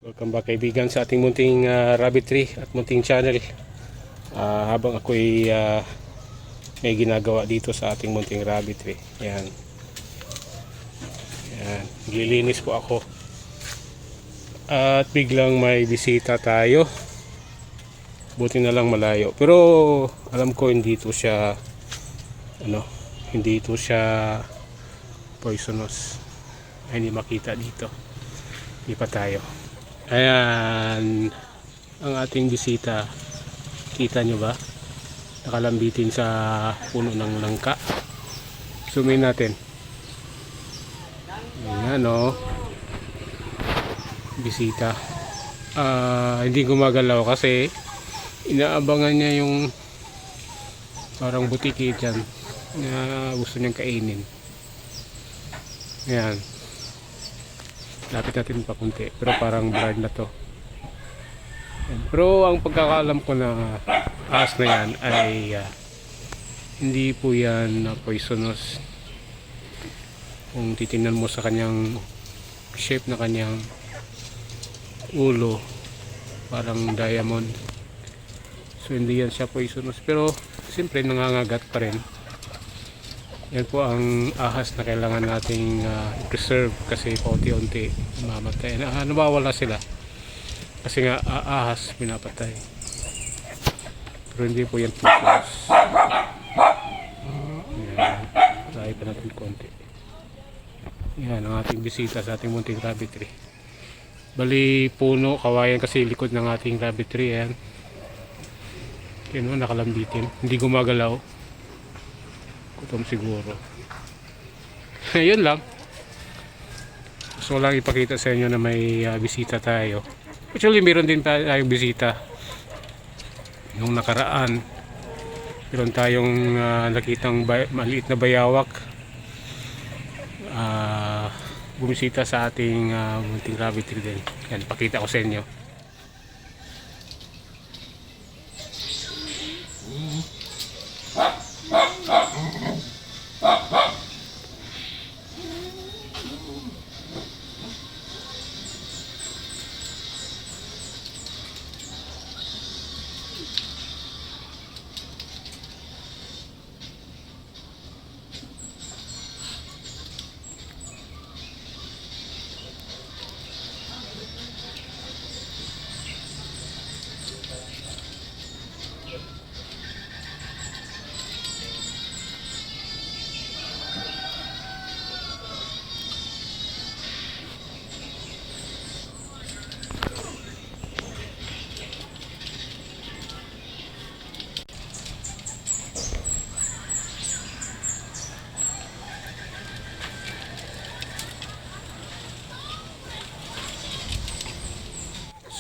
Welcome back kaibigan sa ating munting rabbit tree at munting channel. Habang ako'y may ginagawa dito sa ating munting rabbit tree. Yan. Yan. Lilinis po ako. At biglang may bisita tayo. Buti na lang malayo. Pero alam ko hindi ito siya hindi ito siya poisonous. Ay, hindi makita dito. Hindi pa tayo. Ayan ang ating bisita. Kita nyo ba? Nakalambitin sa puno ng langka. Zoomin natin. Ayan o. Bisita. Hindi gumagalaw kasi inaabangan niya yung parang butiki dyan na gusto niyang kainin. Ayan. Lapit natin pa kunti, pero parang blurred na to. Pero ang pagkakaalam ko na ahas na yan ay hindi po yan poisonous. Kung titingnan mo sa kanyang shape na kanyang ulo, parang diamond. So hindi yan siya poisonous, pero siyempre nangangagat pa rin. Yan po ang ahas na kailangan nating i-preserve kasi paunti-unti mamatay. Nawawala sila kasi nga ahas pinapatay. Pero hindi po yan poisonous. Yan. Try pa natin konti. Yan ang ating bisita sa ating munting rabbit tree. Bali puno, kawayan kasi likod ng ating rabbit tree. Yan. Yan o, nakalambitin. Hindi gumagalaw. Gutom siguro. Ayun lang. Gusto ko lang ipakita sa inyo na may bisita tayo. Actually meron din tayong bisita nung nakaraan. Meron tayong nakitang maliit na bayawak. Bumisita sa ating munting rabbit tree din. Yan, pakita ko sa inyo.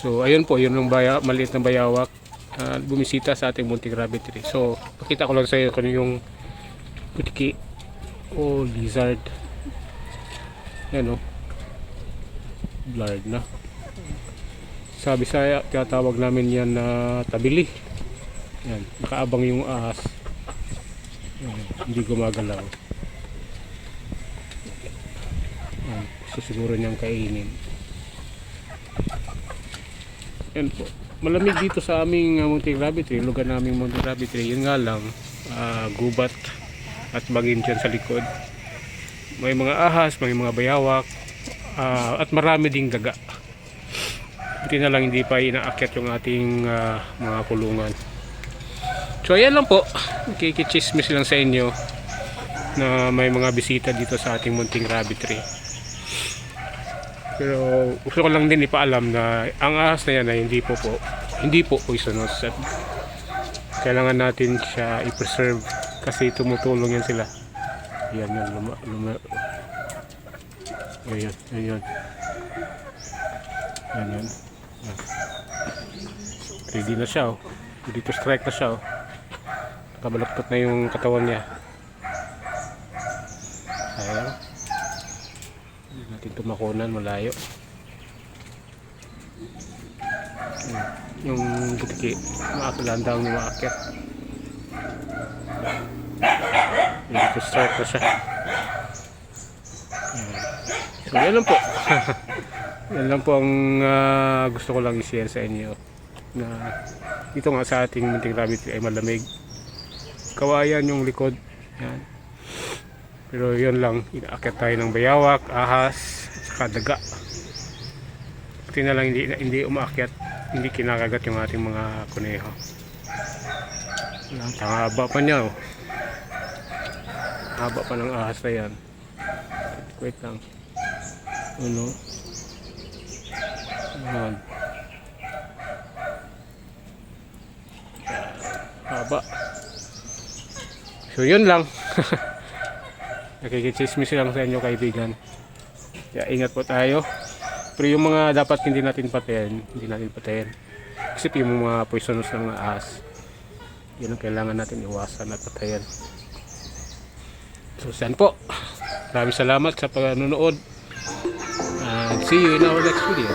So ayun po, yun yung maliit na bayawak bumisita sa ating munting rabbit tree. So pakita ko lang sa iyo kung yung butiki o lizard. Yan o, blurred na. Sa Bisaya tinatawag namin yan na tabili. Yan, nakaabang yung ahas. Yan, hindi gumagalaw. Yan, gusto siguro niyang kainin. Yan po. Malamig dito sa aming munting rabbit tree, lugar naming munting rabbit tree. Yun nga lang, gubat at bangin dyan sa likod. May mga ahas, may mga bayawak, at marami ding daga. Buti na lang hindi pa inaakyat yung ating mga kulungan. So ayan lang po, kikichismis lang sa inyo na may mga bisita dito sa ating munting rabbit tree. Pero gusto ko lang din ipaalam na ang ahas na yan ay hindi po poisonous at kailangan natin siya i-preserve kasi tumutulong yan sila. Yan yan. Ready na siya oh. Ready to strike na siya oh. Nakabalaktot na yung katawan niya. Ayan. Natin tumakunan malayo. Yung butiki maakalandang umaakit. Dito start na siya. So yan lang po. Yan lang po ang gusto ko lang i-share sa inyo, na dito nga sa ating munting rabbit ay malamig. Kawayan yung likod. Yan. Pero yun lang, inaakyat tayo ng bayawak, ahas, saka daga. Pati na lang hindi umaakyat, hindi kinakagat yung ating mga kuneho. Ang haba pa niya, oh. Haba pa ng ahas na yan. Wait lang. Ano? Ayan. Haba. So yun lang. Nakikichismis lang sa inyo, kaibigan. Kaya ingat po tayo. Pero yung mga dapat hindi natin patayin, hindi natin patayin. Kasi yung mga poisonous ng mga ahas, yun ang kailangan natin iwasan at patayin. So saan po. Maraming salamat sa panonood. And see you in our next video.